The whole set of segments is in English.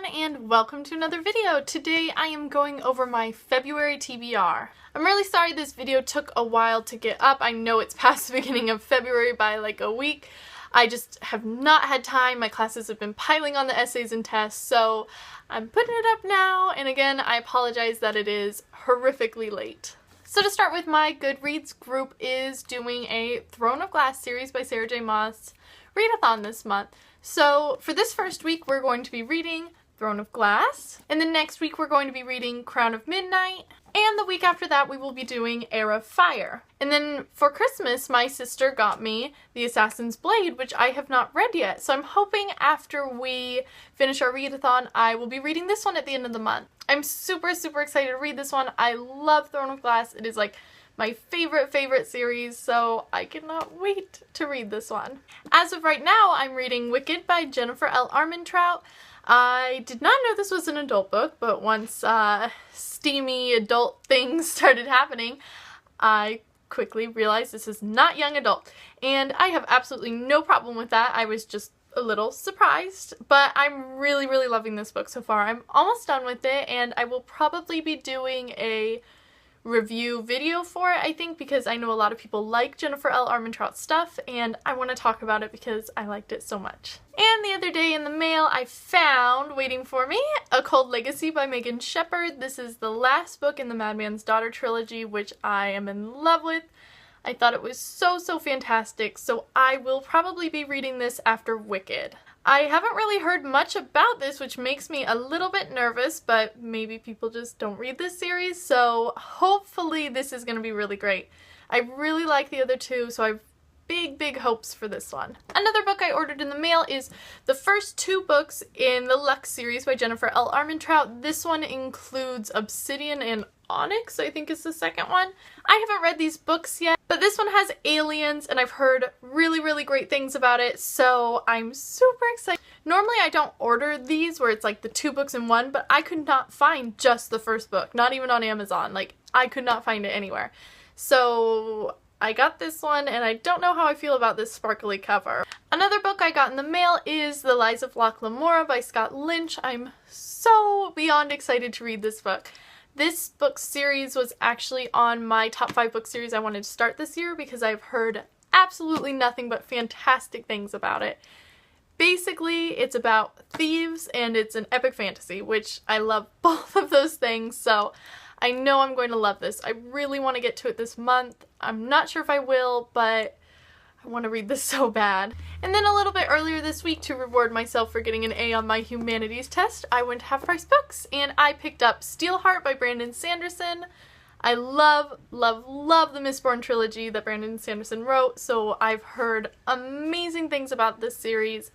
everyone and welcome to another video. Today I am going over my February TBR. I'm really sorry this video took a while to get up. I know it's past the beginning of February by like a week. I just have not had time. My classes have been piling on the essays and tests, so I'm putting it up now, and again I apologize that it is horrifically late. So to start with, my Goodreads group is doing a Throne of Glass series by Sarah J. Maas readathon this month. So for this first week we're going to be reading Throne of Glass, and then next week we're going to be reading Crown of Midnight, and the week after that we will be doing Heir of Fire. And then for Christmas my sister got me The Assassin's Blade, which I have not read yet, so I'm hoping after we finish our readathon I will be reading this one at the end of the month. I'm super excited to read this one. I love Throne of Glass. It is like my favorite series, so I cannot wait to read this one. As of right now, I'm reading Wicked by Jennifer L. Armentrout. I did not know this was an adult book, but once steamy adult things started happening, I quickly realized this is not young adult, and I have absolutely no problem with that. I was just a little surprised, but I'm really loving this book so far. I'm almost done with it, and I will probably be doing a review video for it, I think, because I know a lot of people like Jennifer L. Armentrout stuff, and I want to talk about it because I liked it so much. And the other day in the mail I found, waiting for me, A Cold Legacy by Megan Shepherd. This is the last book in the Madman's Daughter trilogy, which I am in love with. I thought it was so fantastic, so I will probably be reading this after Wicked. I haven't really heard much about this, which makes me a little bit nervous, but maybe people just don't read this series, so hopefully this is going to be really great. I really like the other two, so I have big hopes for this one. Another book I ordered in the mail is the first two books in the Lux series by Jennifer L. Armentrout. This one includes Obsidian and Onyx, I think is the second one. I haven't read these books yet, but this one has aliens and I've heard really great things about it, so I'm super excited. Normally I don't order these where it's like the two books in one, but I could not find just the first book, not even on Amazon. Like, I could not find it anywhere. So I got this one, and I don't know how I feel about this sparkly cover. Another book I got in the mail is The Lies of Locke Lamora by Scott Lynch. I'm so beyond excited to read this book. This book series was actually on my top 5 book series I wanted to start this year because I've heard absolutely nothing but fantastic things about it. Basically, it's about thieves and it's an epic fantasy, which I love both of those things, so I know I'm going to love this. I really want to get to it this month. I'm not sure if I will, but I want to read this so bad. And then a little bit earlier this week, to reward myself for getting an A on my humanities test, I went to Half Price Books and I picked up Steelheart by Brandon Sanderson. I love the Mistborn trilogy that Brandon Sanderson wrote, so I've heard amazing things about this series.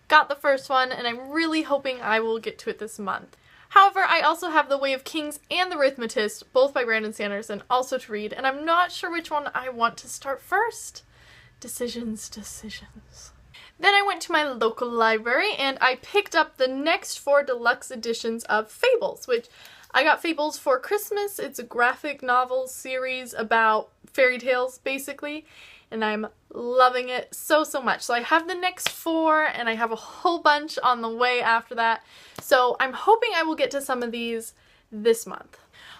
Got the first one, and I'm really hoping I will get to it this month. However, I also have The Way of Kings and The Rhythmatist, both by Brandon Sanderson, also to read, and I'm not sure which one I want to start first. Decisions. Then I went to my local library and I picked up the next 4 deluxe editions of Fables, which I got Fables for Christmas. It's a graphic novel series about fairy tales, basically, and I'm loving it so much. So I have the next 4 and I have a whole bunch on the way after that. So I'm hoping I will get to some of these this month.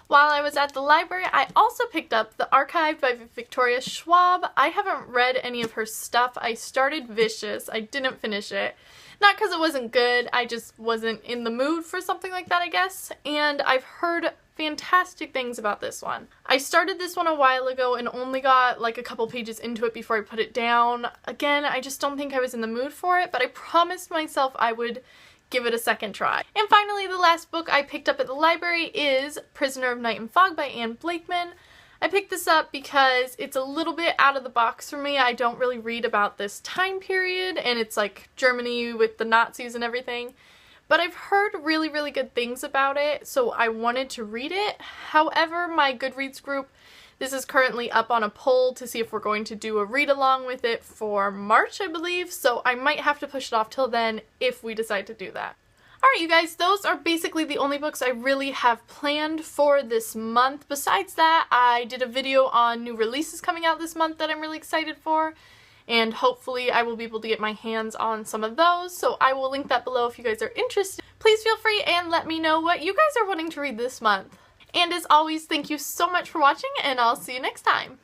While I was at the library, I also picked up The Archive by Victoria Schwab. I haven't read any of her stuff. I started Vicious. I didn't finish it. Not because it wasn't good, I just wasn't in the mood for something like that, I guess. And I've heard fantastic things about this one. I started this one a while ago and only got like a couple pages into it before I put it down. Again, I just don't think I was in the mood for it, but I promised myself I would give it a second try. And finally, the last book I picked up at the library is Prisoner of Night and Fog by Anne Blakeman. I picked this up because it's a little bit out of the box for me. I don't really read about this time period, and it's like Germany with the Nazis and everything. But I've heard really good things about it, so I wanted to read it. However, my Goodreads group, this is currently up on a poll to see if we're going to do a read-along with it for March, I believe, so I might have to push it off till then if we decide to do that. Alright you guys, those are basically the only books I really have planned for this month. Besides that, I did a video on new releases coming out this month that I'm really excited for, and hopefully I will be able to get my hands on some of those, so I will link that below if you guys are interested. please feel free and let me know what you guys are wanting to read this month. And as always, thank you so much for watching, and I'll see you next time.